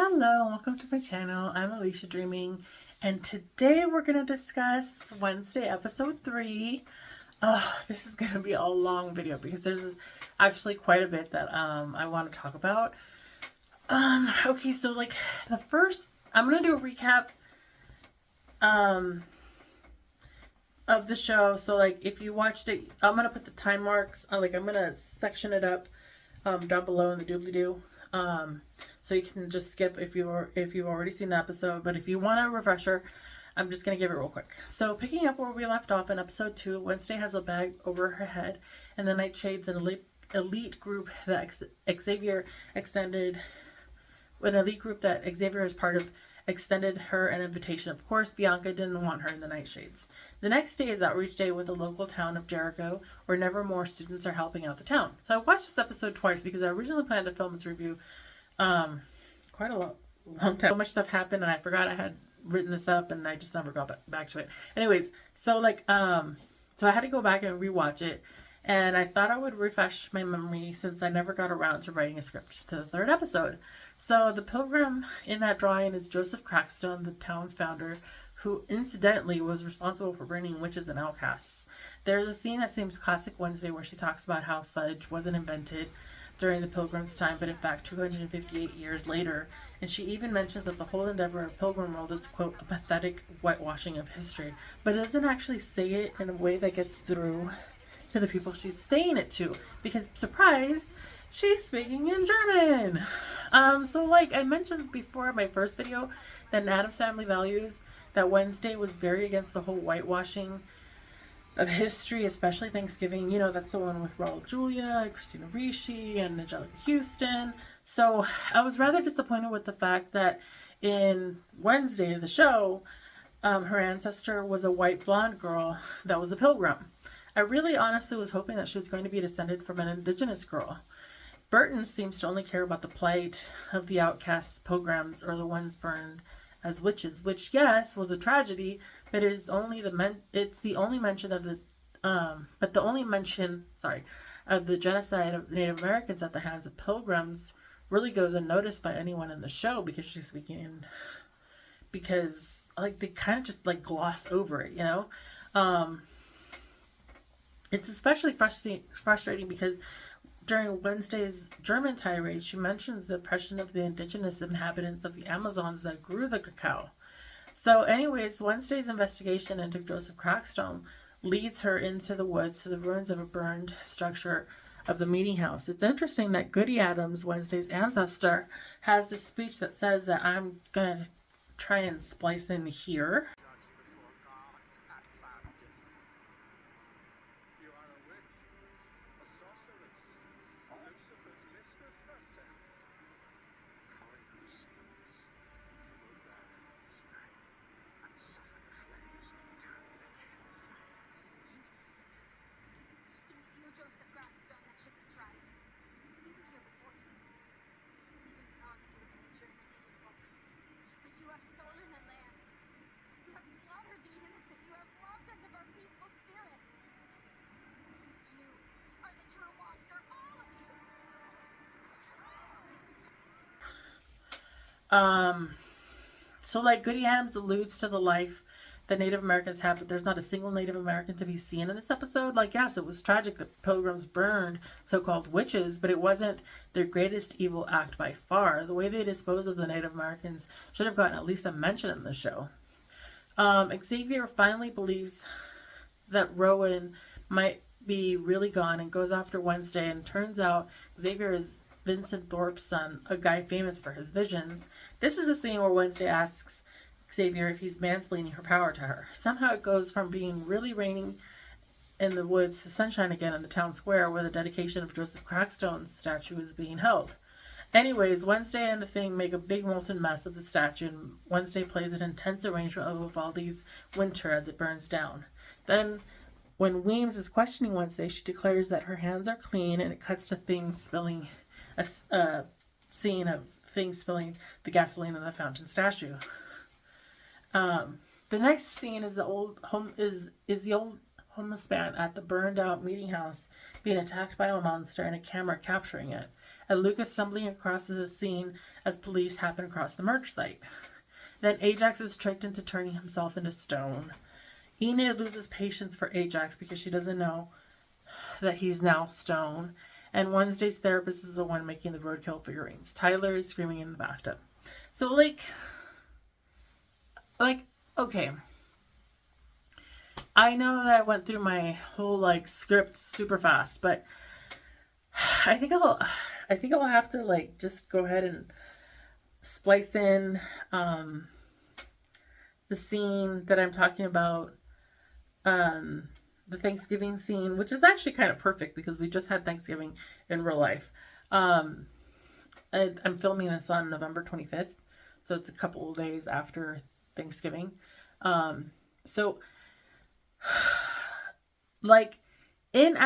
Hello, welcome to my channel. I'm Alicia Dreaming, and today we're going to discuss Wednesday episode 3. This is going to be a long video because there's actually quite a bit that I want to talk about. Okay, so like the first, I'm going to do a recap of the show. So like if you watched it, I'm going to put the time marks, I'm going to section it up down below in the doobly-doo. So you can just skip if you've already seen the episode. But if you want a refresher, I'm just going to give it real quick. So picking up where we left off in episode 2, Wednesday has a bag over her head, and the Nightshades, an elite group that Xavier is part of, extended her an invitation. Of course, Bianca didn't want her in the Nightshades. The next day is outreach day with the local town of Jericho, where never more students are helping out the town. So I watched this episode twice because I originally planned to film its review quite a long time. So much stuff happened and I forgot I had written this up and I just never got back to it. Anyways, so like so I had to go back and rewatch it, and I thought I would refresh my memory since I never got around to writing a script to the third episode. So the pilgrim in that drawing is Joseph Crackstone, the town's founder, who incidentally was responsible for burning witches and outcasts. There's a scene that seems classic Wednesday where she talks about how fudge wasn't invented during the Pilgrim's time, but in fact 258 years later, and she even mentions that the whole endeavor of Pilgrim World is, quote, a pathetic whitewashing of history, but doesn't actually say it in a way that gets through to the people she's saying it to, because, surprise, she's speaking in German. So like I mentioned before in my first video, that in Addams Family Values, that Wednesday was very against the whole whitewashing of history, especially Thanksgiving. You know, that's the one with Raul Julia, Christina Ricci, and Angelica Houston. So I was rather disappointed with the fact that in Wednesday, the show, her ancestor was a white blonde girl that was a pilgrim. I really honestly was hoping that she was going to be descended from an indigenous girl. Burton seems to only care about the plight of the outcasts, pilgrims, or the ones burned as witches, which, yes, was a tragedy, but it is the only mention of the of the genocide of Native Americans at the hands of pilgrims really goes unnoticed by anyone in the show, because she's speaking in, because like they kind of just like gloss over it, you know. It's especially frustrating because during Wednesday's German tirade, she mentions the oppression of the indigenous inhabitants of the Amazons that grew the cacao. So anyways, Wednesday's investigation into Joseph Crackstone leads her into the woods to the ruins of a burned structure of the meeting house. It's interesting that Goody Adams, Wednesday's ancestor, has this speech that says that I'm going to try and splice in here. So like Goody Adams alludes to the life that Native Americans have, but there's not a single Native American to be seen in this episode. Like, yes, it was tragic that pilgrims burned so-called witches, but it wasn't their greatest evil act by far. The way they disposed of the Native Americans should have gotten at least a mention in the show. Xavier finally believes that Rowan might be really gone and goes after Wednesday, and turns out Xavier is Vincent Thorpe's son, a guy famous for his visions. This is the scene where Wednesday asks Xavier if he's mansplaining her power to her. Somehow it goes from being really raining in the woods to sunshine again in the town square, where the dedication of Joseph Crackstone's statue is being held. Anyways, Wednesday and the Thing make a big molten mess of the statue, and Wednesday plays an intense arrangement of Vivaldi's Winter as it burns down. Then, when Weems is questioning Wednesday, she declares that her hands are clean, and it cuts to Thing spilling a scene of Thing spilling the gasoline in the fountain statue. The next scene is the old homeless man at the burned out meeting house being attacked by a monster and a camera capturing it. and Luke is stumbling across the scene as police happen across the murder site. Then Ajax is tricked into turning himself into stone. Enid loses patience for Ajax because she doesn't know that he's now stone. And Wednesday's therapist is the one making the roadkill figurines. Tyler is screaming in the bathtub. So, okay. I know that I went through my whole script super fast, but I think I'll have to just go ahead and splice in the scene that I'm talking about, the Thanksgiving scene, which is actually kind of perfect because we just had Thanksgiving in real life. I'm filming this on November 25th, so it's a couple of days after Thanksgiving. So in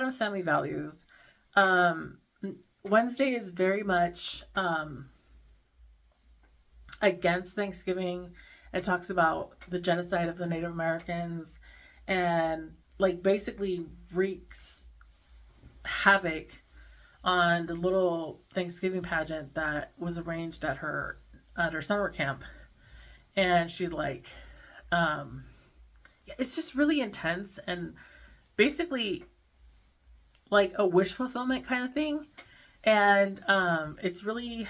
Addams Family Values, Wednesday is very much against Thanksgiving. It talks about the genocide of the Native Americans and like basically wreaks havoc on the little Thanksgiving pageant that was arranged at her summer camp. And she like it's just really intense and basically like a wish fulfillment kind of thing. And it's really,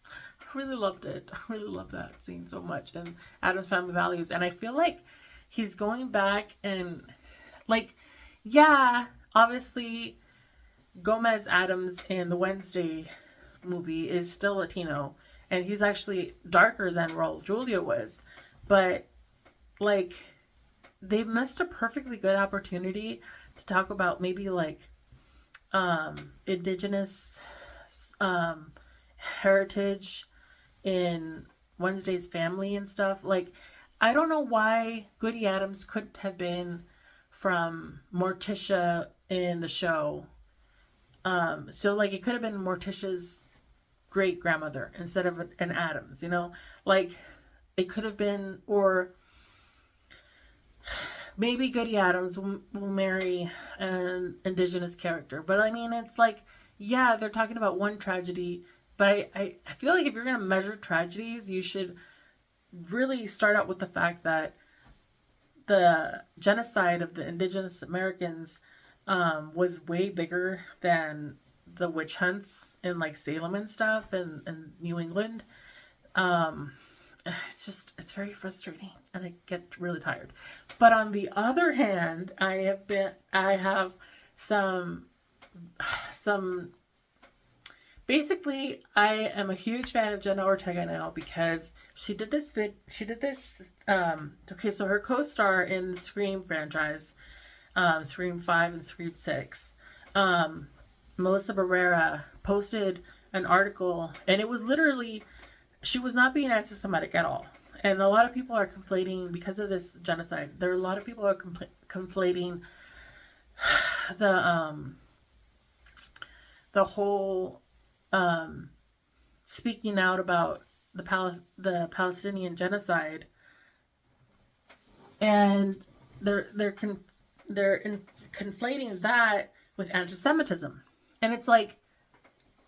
I really loved it. I really love that scene so much and Addams Family Values. And I feel like he's going back and like, yeah, obviously Gomez Addams in the Wednesday movie is still Latino, and he's actually darker than Raul Julia was. But like, they missed a perfectly good opportunity to talk about maybe like indigenous heritage in Wednesday's family and stuff. Like, I don't know why Goody Adams couldn't have been from Morticia in the show. So like it could have been Morticia's great grandmother instead of an Adams, you know, like it could have been, or maybe Goody Adams will marry an indigenous character. But I mean, it's like, yeah, they're talking about one tragedy, but I feel like if you're going to measure tragedies, you should really start out with the fact that the genocide of the indigenous Americans was way bigger than the witch hunts in like Salem and stuff and New England. It's very frustrating and I get really tired. But on the other hand, I have some basically I am a huge fan of Jenna Ortega now because she did this okay, so her co-star in the Scream franchise, Scream 5 and Scream 6, Melissa Barrera posted an article, and it was literally, she was not being anti-Semitic at all. And a lot of people are conflating, because of this genocide, there are a lot of people are conflating the whole speaking out about the Palestinian genocide, and they're conflating that with anti-Semitism. And it's like,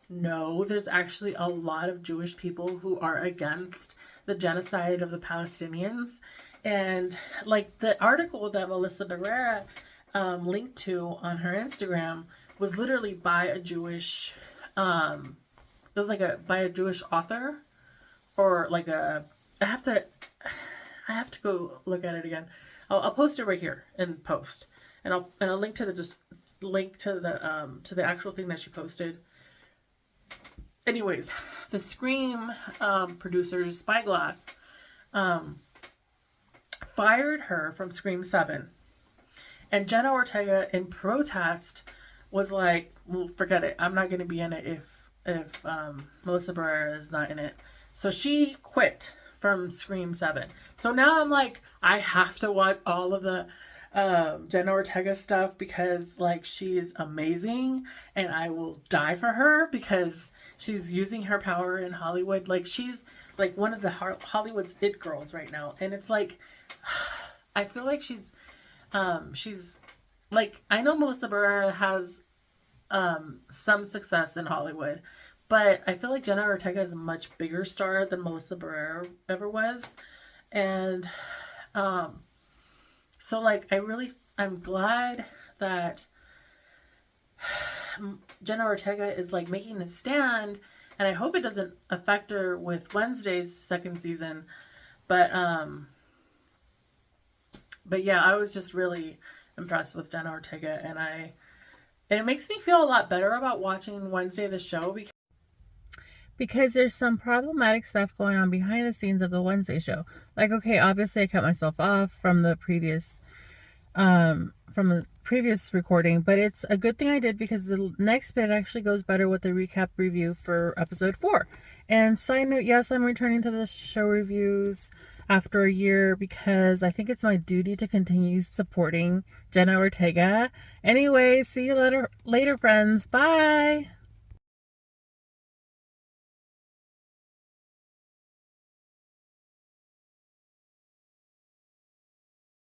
no, there's actually a lot of Jewish people who are against the genocide of the Palestinians. And like the article that Melissa Barrera linked to on her Instagram was literally by a Jewish, it was like by a Jewish author, or like I have to go look at it again. I'll post it right here in post, and I'll link to the actual thing that she posted. Anyways, the Scream producers, Spyglass, fired her from Scream 7. And Jenna Ortega, in protest, was like, well, forget it. I'm not going to be in it if Melissa Barrera is not in it. So she quit from Scream 7. So now I'm like, I have to watch all of the Jenna Ortega stuff because like she's amazing and I will die for her because she's using her power in Hollywood. Like she's like one of the Hollywood's it girls right now. And it's like, I feel like she's like, I know Melissa Barrera has some success in Hollywood, but I feel like Jenna Ortega is a much bigger star than Melissa Barrera ever was. And so like I'm glad that Jenna Ortega is like making a stand, and I hope it doesn't affect her with Wednesday's second season. But yeah, I was just really impressed with Jenna Ortega, and it makes me feel a lot better about watching Wednesday the show because there's some problematic stuff going on behind the scenes of the Wednesday show. Like, okay, obviously I cut myself off from the previous recording, but it's a good thing I did because the next bit actually goes better with the recap review for episode 4. And side note, yes, I'm returning to the show reviews after a year because I think it's my duty to continue supporting Jenna Ortega. Anyway, see you later, friends. Bye.